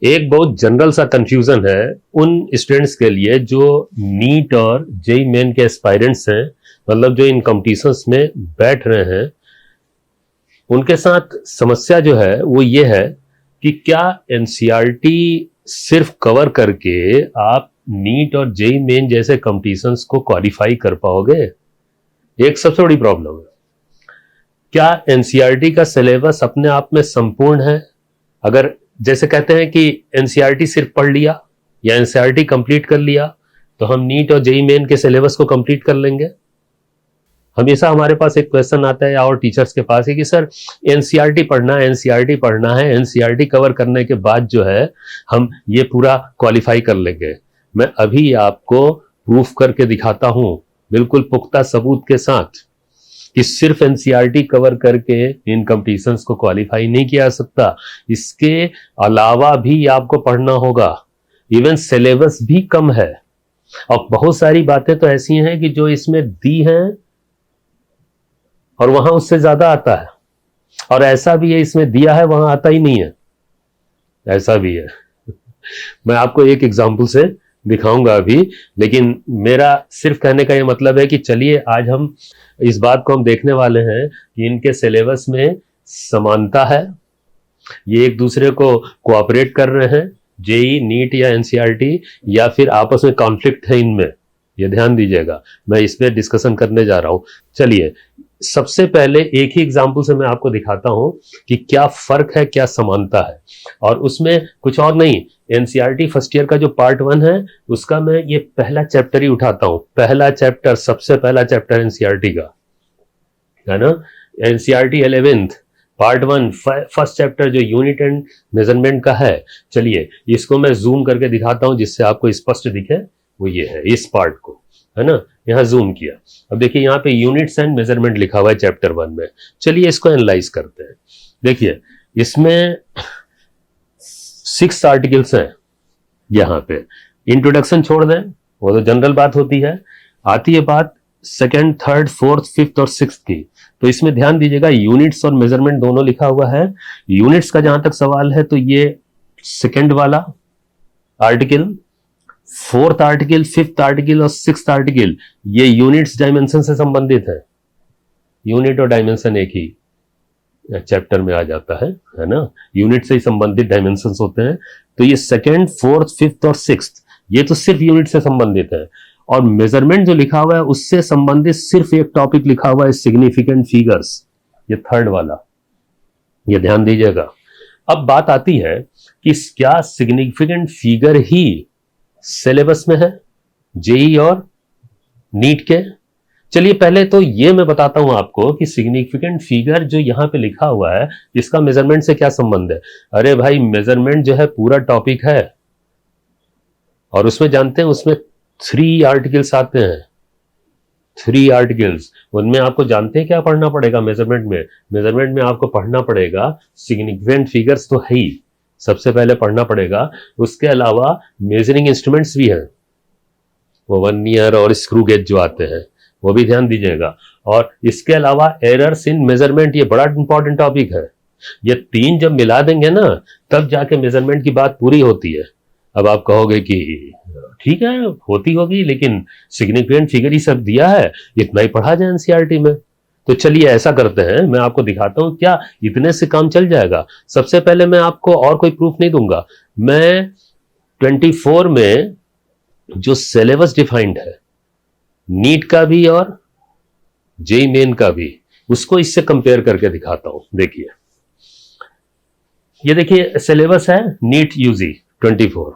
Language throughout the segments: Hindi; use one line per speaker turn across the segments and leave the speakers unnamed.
एक बहुत जनरल सा कंफ्यूजन है उन स्टूडेंट्स के लिए जो नीट और जेई मेन के एस्पायरेंट्स हैं, मतलब जो इन कॉम्पिटिशन्स में बैठ रहे हैं। उनके साथ समस्या जो है वो ये है कि क्या एनसीईआरटी सिर्फ कवर करके आप नीट और जेई मेन जैसे कॉम्पिटिशन्स को क्वालिफाई कर पाओगे? एक सबसे बड़ी प्रॉब्लम है। क्या एनसीईआरटी का सिलेबस अपने आप में संपूर्ण है? अगर जैसे कहते हैं कि एनसीईआरटी सिर्फ पढ़ लिया या एनसीईआरटी कंप्लीट कर लिया तो हम नीट और जेई मेन के सिलेबस को कंप्लीट कर लेंगे। हमेशा हमारे पास एक क्वेश्चन आता है और टीचर्स के पास है कि सर एनसीईआरटी पढ़ना है, एनसीईआरटी पढ़ना है, एनसीईआरटी कवर करने के बाद जो है हम ये पूरा क्वालिफाई कर लेंगे। मैं अभी आपको प्रूफ करके दिखाता हूं बिल्कुल पुख्ता सबूत के साथ कि सिर्फ एनसीईआरटी कवर करके इन कॉम्पिटिशन्स को क्वालिफाई नहीं किया जा सकता। इसके अलावा भी आपको पढ़ना होगा। इवन सिलेबस भी कम है और बहुत सारी बातें तो ऐसी हैं कि जो इसमें दी हैं और वहां उससे ज्यादा आता है, और ऐसा भी है इसमें दिया है वहां आता ही नहीं है, ऐसा भी है। मैं आपको एक एग्जांपल से दिखाऊंगा अभी, लेकिन मेरा सिर्फ कहने का ये मतलब है कि चलिए आज हम इस बात को हम देखने वाले हैं कि इनके सिलेबस में समानता है, ये एक दूसरे को कोऑपरेट कर रहे हैं, जेई, नीट या एनसीईआरटी, या फिर आपस में कॉन्फ्लिक्ट है इनमें। ये ध्यान दीजिएगा, मैं इस पे डिस्कशन करने जा रहा हूं। चलिए सबसे पहले एक ही एग्जाम्पल से मैं आपको दिखाता हूं कि क्या फर्क है, क्या समानता है। और उसमें कुछ और नहीं, एनसीईआरटी फर्स्ट ईयर का जो पार्ट 1 है उसका मैं ये पहला चैप्टर ही उठाता हूं। पहला चैप्टर, सबसे पहला चैप्टर एनसीईआरटी का है ना, NCERT 11th part 1 first chapter जो यूनिट एंड मेजरमेंट का है। चलिए इसको मैं जूम करके दिखाता हूं जिससे आपको स्पष्ट दिखे। वो ये है, इस पार्ट को है ना, यहां जूम किया। अब देखिए यहां पे यूनिट्स एंड मेजरमेंट लिखा हुआ है चैप्टर 1 में। चलिए इसको एनालाइज करते हैं। देखिए इसमें 6 आर्टिकल्स हैं। यहां पे इंट्रोडक्शन छोड़ दें, वो तो जनरल बात होती है। आती है बात सेकंड, थर्ड, फोर्थ, फिफ्थ और सिक्स्थ की। तो इसमें ध्यान दीजिएगा यूनिट्स और मेजरमेंट दोनों लिखा हुआ है। यूनिट्स का जहां तक सवाल है तो ये सेकंड वाला article, fourth article, fifth article और सिक्स्थ आर्टिकल ये यूनिट्स डायमेंशन से संबंधित है। यूनिट और डायमेंशन एक ही चैप्टर में आ जाता है ना, यूनिट से ही संबंधित डायमेंशंस होते हैं। तो ये सेकंड, फोर्थ, फिफ्थ और सिक्स्थ ये तो सिर्फ यूनिट से संबंधित है। और मेजरमेंट जो लिखा हुआ है उससे संबंधित सिर्फ एक टॉपिक लिखा हुआ है, सिग्निफिकेंट फिगर्स, ये थर्ड वाला, ये ध्यान दीजिएगा। अब बात आती है कि क्या सिग्निफिकेंट फिगर ही सिलेबस में है जेई और नीट के? चलिए पहले तो ये मैं बताता हूं आपको कि सिग्निफिकेंट फिगर जो यहां पे लिखा हुआ है इसका मेजरमेंट से क्या संबंध है। अरे भाई मेजरमेंट जो है पूरा टॉपिक है और उसमें जानते हैं उसमें 3 आर्टिकल्स आते हैं, 3 आर्टिकल्स। उनमें आपको जानते हैं क्या पढ़ना पड़ेगा मेजरमेंट में? मेजरमेंट में आपको पढ़ना पड़ेगा सिग्निफिकेंट फिगर्स तो है ही, सबसे पहले पढ़ना पड़ेगा। उसके अलावा मेजरिंग इंस्ट्रूमेंट्स भी हैं, वो वर्नियर और स्क्रू गेज जो आते हैं वो भी ध्यान दीजिएगा। और इसके अलावा एरर्स इन मेजरमेंट, ये बड़ा इंपॉर्टेंट टॉपिक है। ये 3 जब मिला देंगे ना तब जाके मेजरमेंट की बात पूरी होती है। अब आप कहोगे कि ठीक है होती होगी लेकिन सिग्निफिकेंट फिगर ही सब दिया है, इतना ही पढ़ा जाए एनसीईआरटी में। तो चलिए ऐसा करते हैं, मैं आपको दिखाता हूं क्या इतने से काम चल जाएगा। सबसे पहले मैं आपको और कोई प्रूफ नहीं दूंगा, मैं 24 में जो सिलेबस डिफाइंड है नीट का भी और जेई मेन का भी, उसको इससे कंपेयर करके दिखाता हूं। देखिए ये देखिए सिलेबस है नीट यूजी 24।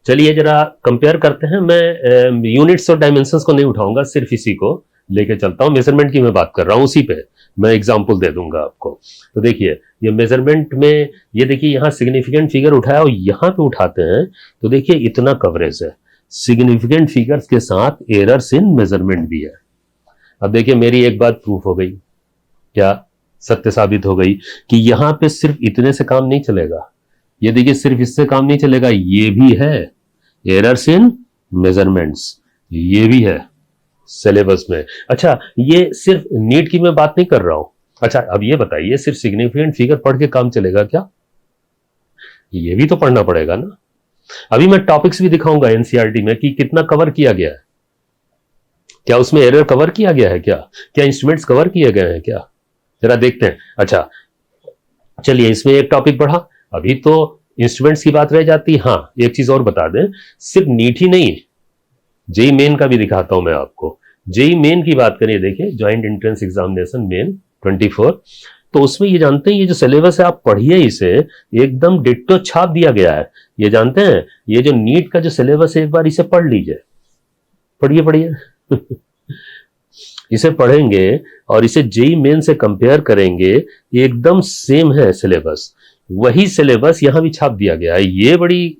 चलिए जरा कंपेयर करते हैं। मैं यूनिट्स और डायमेंशंस को नहीं उठाऊंगा, सिर्फ इसी को लेके चलता हूं। मेजरमेंट की मैं बात कर रहा हूं, उसी पे मैं एग्जांपल दे दूंगा आपको। तो देखिए ये मेजरमेंट में, ये देखिए यहां सिग्निफिकेंट फिगर उठाया और यहां पे उठाते हैं तो देखिए इतना कवरेज है। सिग्निफिकेंट फिगर्स के साथ एरर्स इन मेजरमेंट भी है। अब देखिए मेरी एक बात प्रूफ हो गई, क्या सत्य साबित हो गई कि यहां पे सिर्फ इतने से काम नहीं चलेगा। ये देखिए सिर्फ इससे काम नहीं चलेगा, ये भी है एरर्स इन मेजरमेंट्स, ये भी है सिलेबस में। अच्छा ये सिर्फ नीट की मैं बात नहीं कर रहा हूं। अच्छा अब ये बताइए सिर्फ सिग्निफिकेंट फिगर पढ़ के काम चलेगा क्या? ये भी तो पढ़ना पड़ेगा ना। अभी मैं टॉपिक्स भी दिखाऊंगा एनसीईआरटी में कि कितना कवर किया गया है, क्या उसमें एरर कवर किया गया है, क्या इंस्ट्रूमेंट्स कवर किए गए हैं क्या, जरा देखते हैं। अच्छा चलिए, इसमें एक टॉपिक बढ़ा, अभी तो इंस्ट्रूमेंट्स की बात रह जाती। हाँ, एक चीज और बता दें, सिर्फ नीट ही नहीं, जेई मेन का भी दिखाता हूं मैं आपको। जेई मेन की बात करिए, देखिए ज्वाइंट एंट्रेंस एग्जामिनेशन मेन 24, तो उसमें ये जानते हैं, ये जो सिलेबस है आप पढ़िए, इसे एकदम डिट्टो छाप दिया गया है। ये जानते हैं, ये जो नीट का जो सिलेबस है, एक बार इसे पढ़ लीजिए, पढ़िए पढ़िए इसे पढ़ेंगे और इसे जेई मेन से कंपेयर करेंगे, एकदम सेम है सिलेबस, वही सिलेबस यहां भी छाप दिया गया है। ये बड़ी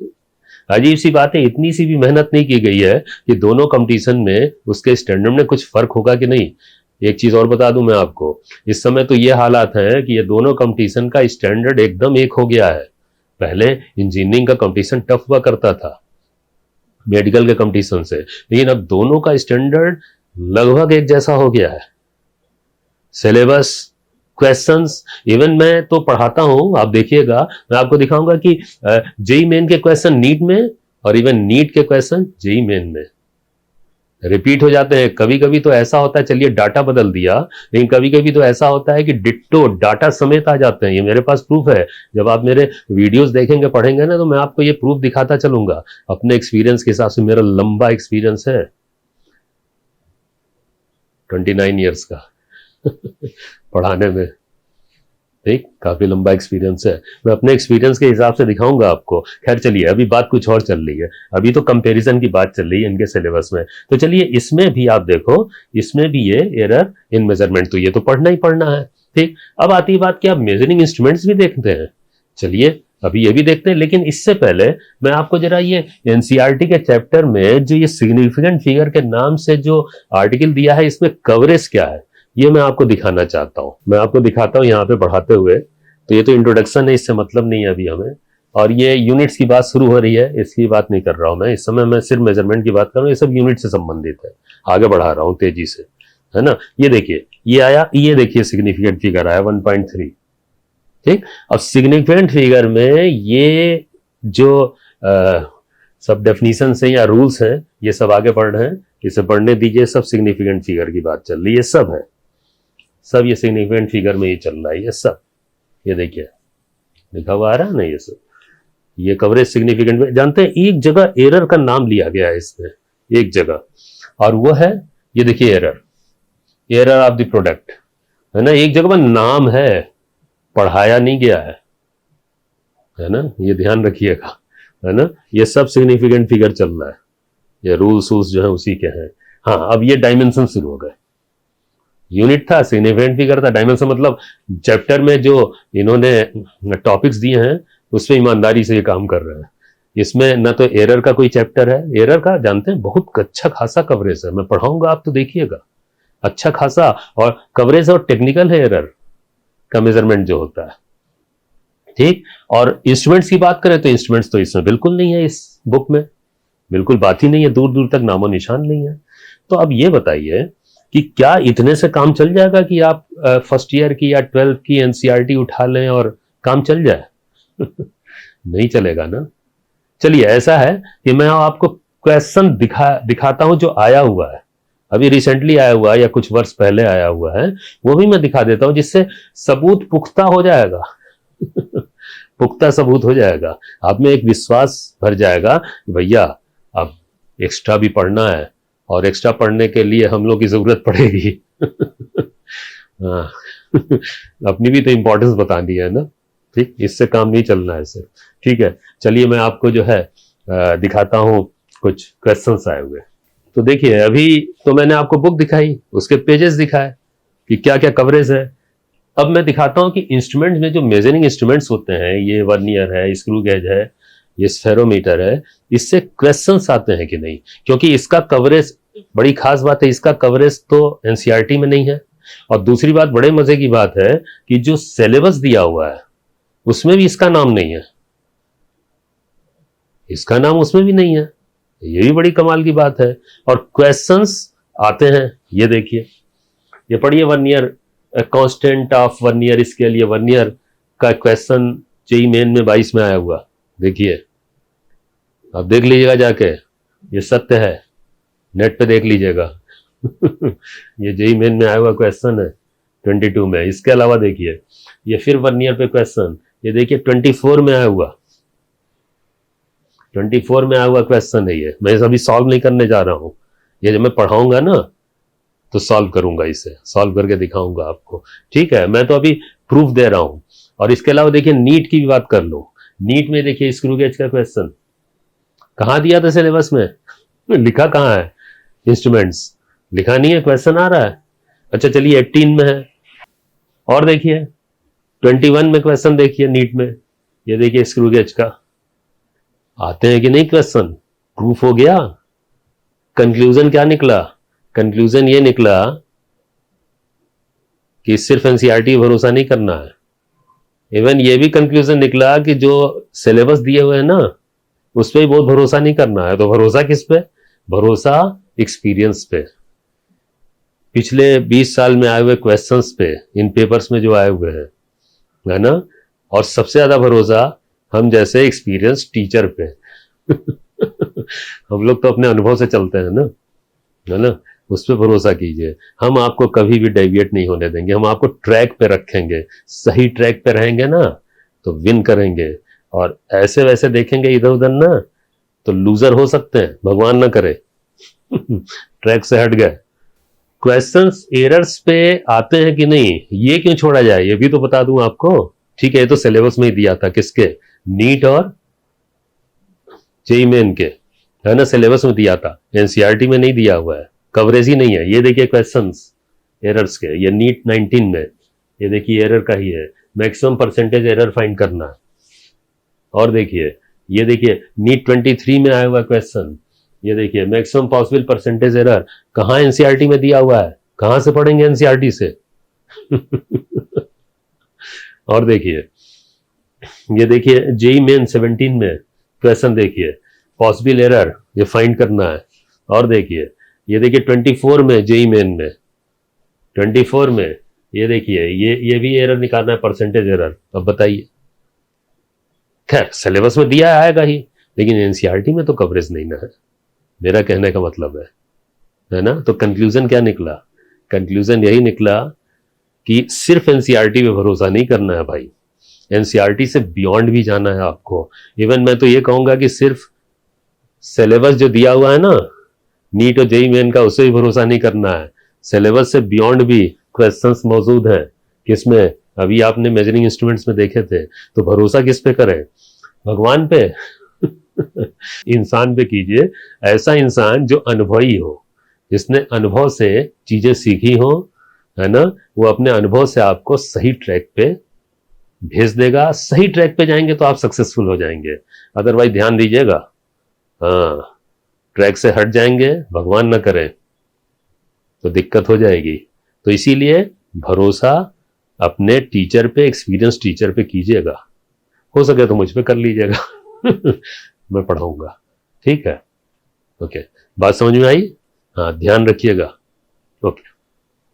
अजीब सी बात है, इतनी सी भी मेहनत नहीं की गई है कि दोनों कंपटीशन में उसके स्टैंडर्ड में कुछ फर्क होगा कि नहीं। एक चीज और बता दूं मैं आपको, इस समय तो ये हालात हैं कि ये दोनों कंपटीशन का स्टैंडर्ड एकदम एक हो गया है। पहले इंजीनियरिंग का कंपटीशन टफ हुआ करता था मेडिकल के कंपटीशन से, लेकिन अब दोनों का स्टैंडर्ड लगभग एक जैसा हो गया है। सिलेबस, क्वेश्चंस, इवन मैं तो पढ़ाता हूं, आप देखिएगा, मैं आपको दिखाऊंगा कि जेई मेन के क्वेश्चन नीट में और इवन नीट के क्वेश्चन जेई मेन में रिपीट हो जाते हैं। कभी कभी तो ऐसा होता है, चलिए डाटा बदल दिया, लेकिन कभी कभी तो ऐसा होता है कि डिट्टो डाटा समेत आ जाते हैं। ये मेरे पास प्रूफ है, जब आप मेरे वीडियोस देखेंगे पढ़ेंगे ना, तो मैं आपको ये प्रूफ दिखाता चलूंगा अपने एक्सपीरियंस के हिसाब से। मेरा लंबा एक्सपीरियंस है 29 ईयर्स का पढ़ाने में, ठीक, काफी लंबा एक्सपीरियंस है। मैं अपने एक्सपीरियंस के हिसाब से दिखाऊंगा आपको। खैर चलिए, अभी बात कुछ और चल रही है, अभी तो कंपैरिजन की बात चल रही है इनके सिलेबस में। तो चलिए, इसमें भी आप देखो, इसमें भी ये एरर इन मेजरमेंट, तो ये तो पढ़ना ही पढ़ना है, ठीक। अब आती है बात कि आप मेजरिंग इंस्ट्रूमेंट्स भी देखते हैं, चलिए अभी ये भी देखते हैं। लेकिन इससे पहले मैं आपको जरा ये एनसीईआरटी के चैप्टर में जो ये सिग्निफिकेंट फिगर के नाम से जो आर्टिकल दिया है, इसमें कवरेज क्या है, ये मैं आपको दिखाना चाहता हूं। मैं आपको दिखाता हूं यहां पे पढ़ाते हुए। तो ये तो इंट्रोडक्शन है, इससे मतलब नहीं है अभी हमें, और ये यूनिट्स की बात शुरू हो रही है, इसकी बात नहीं कर रहा हूं मैं इस समय, मैं सिर्फ मेजरमेंट की बात कर रहा हूं। ये सब यूनिट से संबंधित है, आगे बढ़ा रहा हूं तेजी से, है ना। ये देखिए, ये आया, ये देखिए सिग्निफिकेंट फिगर आया 1.3, ठीक। अब सिग्निफिकेंट फिगर में ये जो सब डेफिनेशन है या रूल्स हैं, ये सब आगे पढ़ रहे हैं, इसे पढ़ने दीजिए। सब सिग्निफिकेंट फिगर की बात चल रही है, सब है, सब ये सिग्निफिकेंट फिगर में ही चल रहा है, ये सब, ये देखिए लिखा हुआ आ रहा है ना, ये सब, ये कवरेज सिग्निफिकेंट में। जानते हैं, एक जगह एरर का नाम लिया गया है इसमें, एक जगह, और वो है, ये देखिए एरर ऑफ द प्रोडक्ट, है ना। एक जगह पर नाम है, पढ़ाया नहीं गया है ना, ये ध्यान रखिएगा, है ना। ये सब सिग्निफिकेंट फिगर चल रहा है, ये रूल्स जो है उसी के हैं। हाँ, अब ये डायमेंशन शुरू हो गए। यूनिट था, सिग्निफिकेंट फिगर था, डायमेंशन मतलब चैप्टर में जो इन्होंने टॉपिक्स दिए हैं उसमें ईमानदारी से ये काम कर रहे हैं। इसमें ना तो एरर का कोई चैप्टर है, एरर का जानते हैं बहुत अच्छा खासा कवरेज है, मैं पढ़ाऊंगा आप तो देखिएगा, अच्छा खासा और कवरेज, और टेक्निकल है एरर का मेजरमेंट जो होता है, ठीक। और इंस्ट्रूमेंट्स की बात करें तो इंस्ट्रूमेंट्स तो इसमें बिल्कुल नहीं है, इस बुक में बिल्कुल बात ही नहीं है, दूर दूर तक नामो निशान नहीं है। तो अब ये बताइए कि क्या इतने से काम चल जाएगा कि आप फर्स्ट ईयर की या 12th की एनसीईआरटी उठा लें और काम चल जाए नहीं चलेगा ना। चलिए, ऐसा है कि मैं आपको क्वेश्चन दिखाता हूं जो आया हुआ है, अभी रिसेंटली आया हुआ है या कुछ वर्ष पहले आया हुआ है, वो भी मैं दिखा देता हूं, जिससे सबूत पुख्ता हो जाएगा पुख्ता सबूत हो जाएगा, आप में एक विश्वास भर जाएगा कि भैया अब एक्स्ट्रा भी पढ़ना है, और एक्स्ट्रा पढ़ने के लिए हम लोग की जरूरत पड़ेगी हाँ अपनी भी तो इंपॉर्टेंस बतानी है ना, ठीक। इससे काम नहीं चलना है सर, ठीक है। चलिए, मैं आपको जो है दिखाता हूं कुछ क्वेश्चंस आए हुए। तो देखिए, अभी तो मैंने आपको बुक दिखाई, उसके पेजेस दिखाए कि क्या क्या कवरेज है। अब मैं दिखाता हूं कि इंस्ट्रूमेंट में जो मेजरिंग इंस्ट्रूमेंट्स होते हैं, ये वर्नियर है, स्क्रू गेज है, ये स्फेरोमीटर है, इससे क्वेश्चंस आते हैं कि नहीं, क्योंकि इसका कवरेज, बड़ी खास बात है, इसका कवरेज तो एनसीईआरटी में नहीं है। और दूसरी बात, बड़े मजे की बात है कि जो सिलेबस दिया हुआ है उसमें भी इसका नाम नहीं है, इसका नाम उसमें भी नहीं है, ये भी बड़ी कमाल की बात है। और क्वेश्चंस आते हैं, ये देखिए, ये पढ़िए, vernier constant of vernier scale, ये वर्नियर का क्वेश्चन जेईई मेन में 22 में आया हुआ, देखिए, अब देख लीजिएगा जाके, ये सत्य है, नेट पे देख लीजिएगा। ये जेई मेन में आया हुआ क्वेश्चन है 22 में। इसके अलावा देखिए, ये फिर 1 ईयर पे क्वेश्चन, ये देखिए 24 में आया हुआ, 24 में आया हुआ क्वेश्चन है ये। मैं अभी सॉल्व नहीं करने जा रहा हूं, ये जब मैं पढ़ाऊंगा ना तो सॉल्व करूंगा, इसे सॉल्व करके दिखाऊंगा आपको। ठीक है, मैं तो अभी प्रूफ दे रहा हूं। और इसके अलावा देखिए, नीट की भी बात कर लो। नीट में देखिए स्क्रू गेज का क्वेश्चन कहां दिया था सिलेबस में? लिखा कहां है? इंस्ट्रूमेंट्स लिखा नहीं है, क्वेश्चन आ रहा है। अच्छा चलिए 18 में है। और देखिए 21 में क्वेश्चन देखिए नीट में, ये देखिए स्क्रू गेज का। आते हैं कि नहीं क्वेश्चन? प्रूफ हो गया। कंक्लूजन क्या निकला? कंक्लूजन ये निकला कि सिर्फ एनसीईआरटी भरोसा नहीं करना है। इवन ये भी कंक्लूजन निकला कि जो सिलेबस दिए हुए हैं ना, उस पर भी बहुत भरोसा नहीं करना है। तो भरोसा किस पे? भरोसा एक्सपीरियंस पे, पिछले 20 साल में आए हुए क्वेश्चंस पे, इन पेपर्स में जो आए हुए हैं, है ना। और सबसे ज्यादा भरोसा हम जैसे एक्सपीरियंस टीचर पे। हम लोग तो अपने अनुभव से चलते हैं ना, है ना। उस पर भरोसा कीजिए, हम आपको कभी भी डेविएट नहीं होने देंगे। हम आपको ट्रैक पे रखेंगे, सही ट्रैक पे रहेंगे ना तो विन करेंगे। और ऐसे वैसे देखेंगे इधर उधर ना तो लूजर हो सकते हैं, भगवान ना करे। ट्रैक से हट गए। क्वेश्चंस एरर्स पे आते हैं कि नहीं, ये क्यों छोड़ा जाए, ये भी तो बता दूं आपको। ठीक है, ये तो सिलेबस में ही दिया था, किसके? नीट और जेईई मेन के, है ना, सिलेबस में दिया था, एनसीईआरटी में नहीं दिया हुआ है, कवरेज ही नहीं है। ये देखिए क्वेश्चंस एरर्स के, ये नीट 19 में, ये देखिए एरर का ही है, मैक्सिमम परसेंटेज एरर फाइंड करना है। और देखिए, ये देखिए नीट 23 में आया हुआ क्वेश्चन, ये देखिए मैक्सिमम पॉसिबल परसेंटेज एरर, कहां एनसीईआरटी में दिया हुआ है? कहां से पढ़ेंगे एनसीईआरटी से? और देखिए, ये देखिए जेईई मेन 17 में क्वेश्चन, देखिए पॉसिबल एरर ये फाइंड करना है। और देखिए, ये देखिए 24 में जेईई मेन में, 24 में ये देखिए, ये भी एरर निकालना है, परसेंटेज एरर। अब बताइए, खैर सिलेबस में दिया आएगा ही, लेकिन एनसीईआरटी में तो कवरेज नहीं ना है, मेरा कहने का मतलब है ना। तो कंक्लूजन क्या निकला? कंक्लूजन यही निकला कि सिर्फ एनसीईआरटी पे भरोसा नहीं करना है भाई, एनसीईआरटी से बियॉन्ड भी जाना है आपको। इवन मैं तो ये कहूंगा कि सिर्फ सिलेबस जो दिया हुआ है ना नीट और जेईई मेन का, उसे भी भरोसा नहीं करना है। सिलेबस से बियॉन्ड भी क्वेश्चंस मौजूद हैं, किसमें? अभी आपने मेजरिंग इंस्ट्रूमेंट्स में देखे थे। तो भरोसा किस पे करें? भगवान पे? इंसान पे कीजिए, ऐसा इंसान जो अनुभवी हो, जिसने अनुभव से चीजें सीखी हो, है ना। वो अपने अनुभव से आपको सही ट्रैक पे भेज देगा। सही ट्रैक पे जाएंगे तो आप सक्सेसफुल हो जाएंगे। अदरवाइज ध्यान दीजिएगा, हाँ, ट्रैक से हट जाएंगे, भगवान ना करे, तो दिक्कत हो जाएगी। तो इसीलिए भरोसा अपने टीचर पे, एक्सपीरियंस टीचर पे कीजिएगा। हो सके तो मुझ पे कर लीजिएगा। मैं पढ़ाऊंगा, ठीक है। ओके, बात समझ में आई? हाँ, ध्यान रखिएगा। ओके।